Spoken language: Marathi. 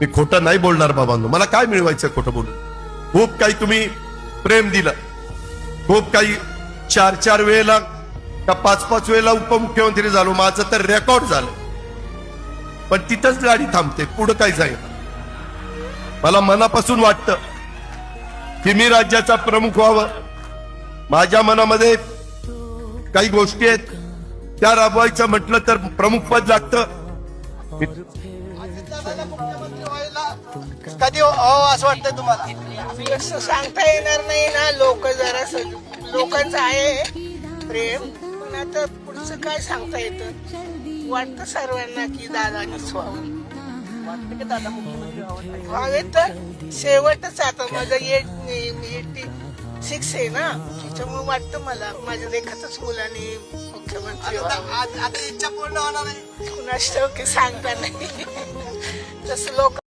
मी खोटं नाही बोलणार बाबांनो. मला काय मिळवायचं खोटं बोलून? खूप काही तुम्ही प्रेम दिलं, खूप काही 4-4 वेळेला का 5-5 वेळेला उपमुख्यमंत्री झालो. माझं तर रेकॉर्ड झालं, पण तिथंच गाडी थांबते, पुढं काही जाईल. मला मनापासून वाटतं की मी राज्याचा प्रमुख व्हावं. माझ्या मनामध्ये काही गोष्टी आहेत त्या राबवायचं म्हटलं तर प्रमुख पद लागतं. कधी असं वाटतं तुम्हाला? असं सांगता येणार नाही ना. लोकांचं आहे प्रेम, पण आता पुढचं काय सांगता येतं. वाटतं सर्वांना की दादानीच व्हावं. वाटतं की दादा मुख्यमंत्री व्हावे तर शेवटच. आता माझं 86 आहे ना, त्याच्यामुळे वाटतं मला माझ्या लेखातच मुलांनी मुख्यमंत्री व्हावं. आता इच्छा पूर्ण होणार आहे. कुणाच ठाऊक की सांगता नाही. तसं लोक